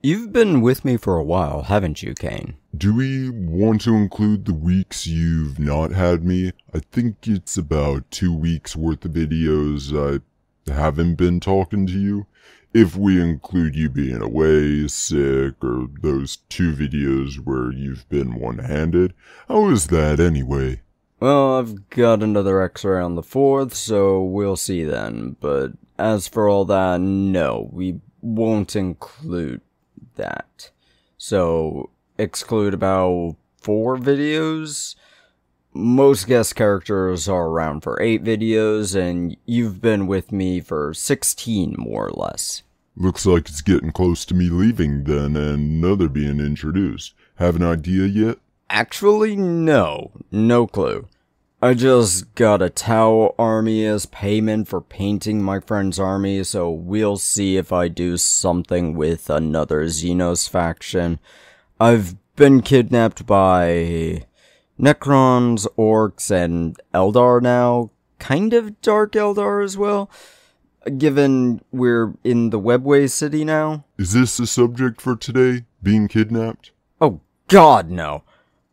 You've been with me for a while, haven't you, Kane? Do we want to include the weeks you've not had me? I think it's about 2 weeks worth of videos I haven't been talking to you. If we include you being away, sick, or those 2 videos where you've been one-handed, how is that anyway? Well, I've got another x-ray on the 4th, so we'll see then. But as for all that, no, we won't include that. So, exclude about 4 videos? Most guest characters are around for 8 videos, and you've been with me for 16, more or less. Looks like it's getting close to me leaving then, and another being introduced. Have an idea yet? Actually, no clue. I just got a Tau army as payment for painting my friend's army, so we'll see if I do something with another Xenos faction. I've been kidnapped by Necrons, Orcs, and Eldar now. Kind of Dark Eldar as well, given we're in the Webway city now. Is this the subject for today? Being kidnapped? Oh god, no.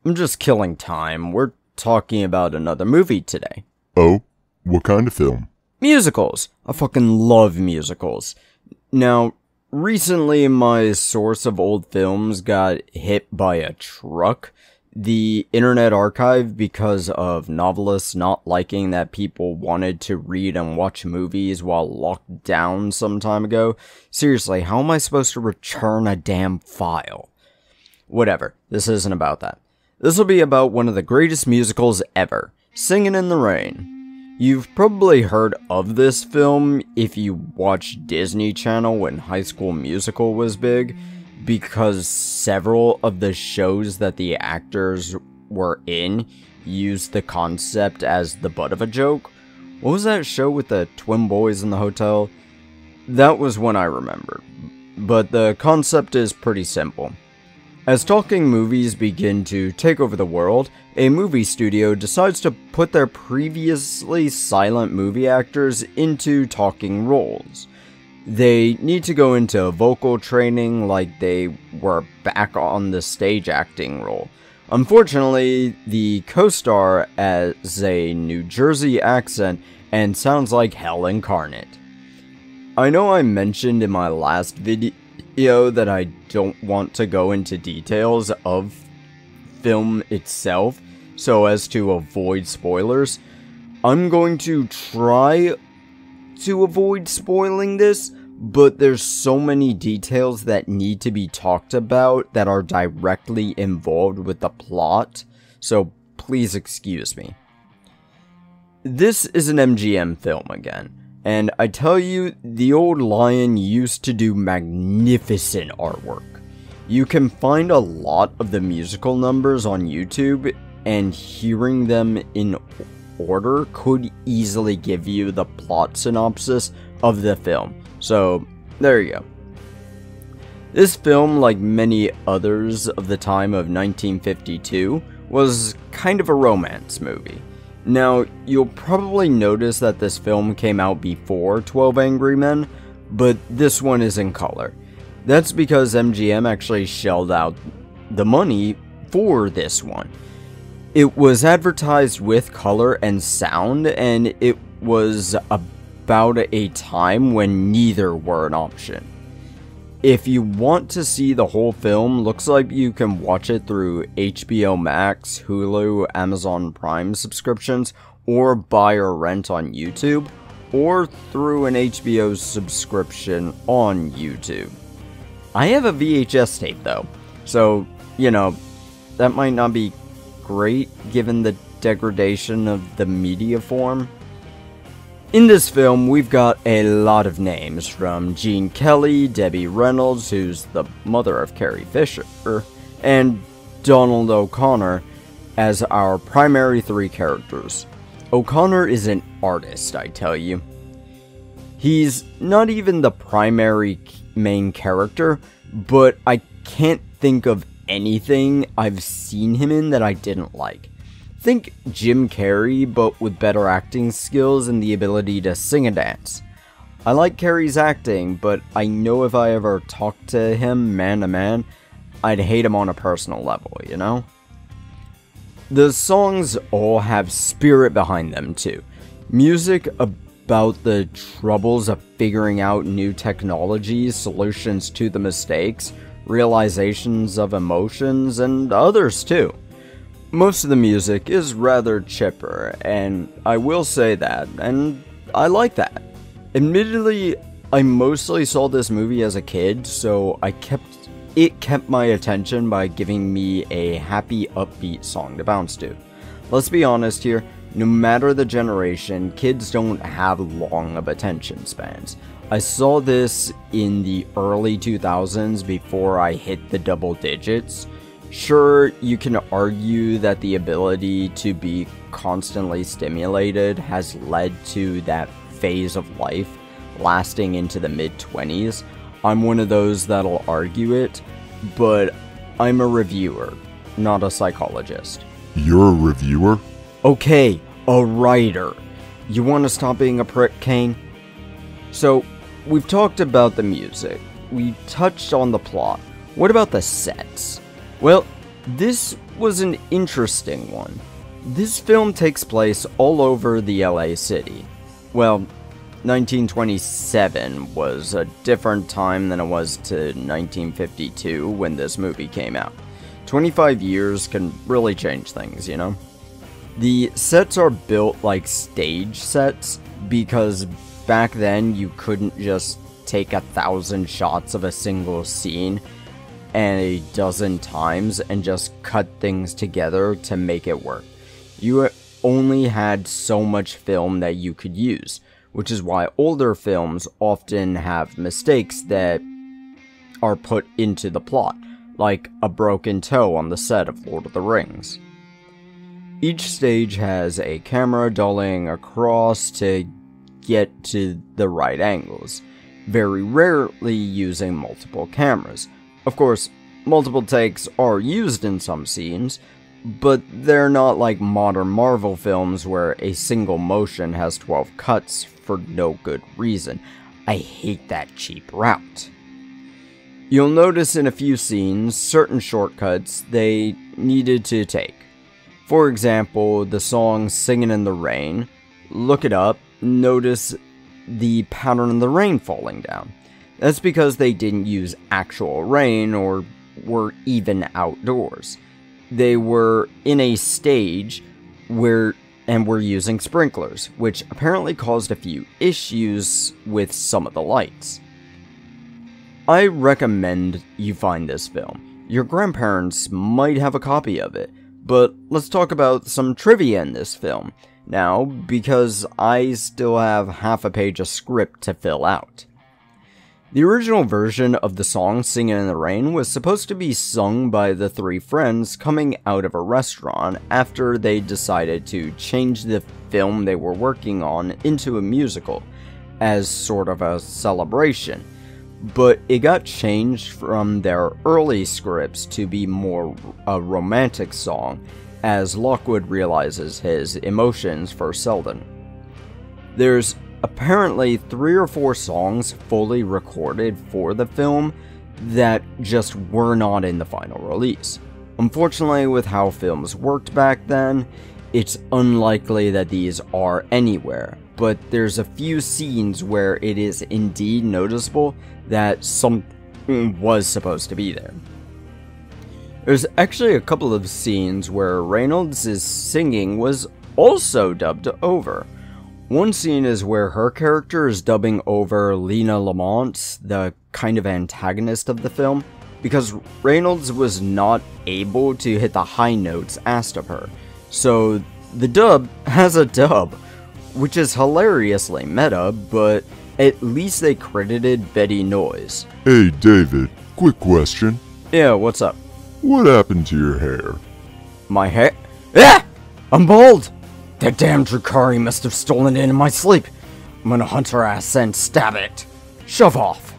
I'm just killing time. We're talking about another movie today. Oh? What kind of film? Musicals. I fucking love musicals. Now, recently my source of old films got hit by a truck. The Internet Archive, because of novelists not liking that people wanted to read and watch movies while locked down some time ago. Seriously, how am I supposed to return a damn file? Whatever, this isn't about that. This will be about one of the greatest musicals ever, Singin' in the Rain. You've probably heard of this film if you watched Disney Channel when High School Musical was big, because several of the shows that the actors were in used the concept as the butt of a joke. What was that show with the twin boys in the hotel? That was one I remembered, but the concept is pretty simple. As talking movies begin to take over the world, a movie studio decides to put their previously silent movie actors into talking roles. They need to go into vocal training like they were back on the stage acting role. Unfortunately, the co-star has a New Jersey accent and sounds like hell incarnate. I know I mentioned in my last video that I don't want to go into details of film itself so as to avoid spoilers. I'm going to try to avoid spoiling this, but there's so many details that need to be talked about that are directly involved with the plot, so please excuse me. This is an MGM film again. And I tell you, the old lion used to do magnificent artwork. You can find a lot of the musical numbers on YouTube, and hearing them in order could easily give you the plot synopsis of the film. So, there you go. This film, like many others of the time of 1952, was kind of a romance movie. Now, you'll probably notice that this film came out before 12 Angry Men, but this one is in color. That's because MGM actually shelled out the money for this one. It was advertised with color and sound, and it was about a time when neither were an option. If you want to see the whole film, looks like you can watch it through HBO Max, Hulu, Amazon Prime subscriptions, or buy or rent on YouTube, or through an HBO subscription on YouTube. I have a VHS tape though, so, that might not be great given the degradation of the media form. In this film, we've got a lot of names, from Gene Kelly, Debbie Reynolds, who's the mother of Carrie Fisher, and Donald O'Connor as our primary 3 characters. O'Connor is an artist, I tell you. He's not even the primary main character, but I can't think of anything I've seen him in that I didn't like. Think Jim Carrey, but with better acting skills and the ability to sing and dance. I like Carey's acting, but I know if I ever talked to him man to man, I'd hate him on a personal level, you know? The songs all have spirit behind them too. Music about the troubles of figuring out new technologies, solutions to the mistakes, realizations of emotions, and others too. Most of the music is rather chipper, and I will say that, and I like that. Admittedly, I mostly saw this movie as a kid, so it kept my attention by giving me a happy, upbeat song to bounce to. Let's be honest here, no matter the generation, kids don't have long of attention spans. I saw this in the early 2000s before I hit the double digits. Sure, you can argue that the ability to be constantly stimulated has led to that phase of life lasting into the mid-20s. I'm one of those that'll argue it, but I'm a reviewer, not a psychologist. You're a reviewer? Okay, a writer. You want to stop being a prick, Kane? So, we've talked about the music. We touched on the plot. What about the sets? Well, this was an interesting one. This film takes place all over the LA city. Well, 1927 was a different time than it was to 1952 when this movie came out. 25 years can really change things, you know? The sets are built like stage sets because back then you couldn't just take 1,000 shots of a single scene and a dozen times and just cut things together to make it work. You only had so much film that you could use, which is why older films often have mistakes that are put into the plot, like a broken toe on the set of Lord of the Rings. Each stage has a camera dollying across to get to the right angles, very rarely using multiple cameras. Of course, multiple takes are used in some scenes, but they're not like modern Marvel films where a single motion has 12 cuts for no good reason. I hate that cheap route. You'll notice in a few scenes certain shortcuts they needed to take. For example, the song Singin' in the Rain. Look it up, notice the pattern of the rain falling down. That's because they didn't use actual rain or were even outdoors. They were in a stage were using sprinklers, which apparently caused a few issues with some of the lights. I recommend you find this film. Your grandparents might have a copy of it, but let's talk about some trivia in this film now, because I still have half a page of script to fill out. The original version of the song Singin' in the Rain was supposed to be sung by the three friends coming out of a restaurant after they decided to change the film they were working on into a musical, as sort of a celebration. But it got changed from their early scripts to be more a romantic song, as Lockwood realizes his emotions for Selden. There's apparently 3 or 4 songs fully recorded for the film that just were not in the final release. Unfortunately, with how films worked back then, it's unlikely that these are anywhere, but there's a few scenes where it is indeed noticeable that something was supposed to be there. There's actually a couple of scenes where Reynolds' singing was also dubbed over. One scene is where her character is dubbing over Lena Lamont, the kind of antagonist of the film, because Reynolds was not able to hit the high notes asked of her. So the dub has a dub, which is hilariously meta, but at least they credited Betty Noyes. Hey David, quick question. Yeah, what's up? What happened to your hair? My hair? Ah! I'm bald! That damn Drukari must have stolen it in my sleep. I'm gonna hunt her ass and stab it. Shove off.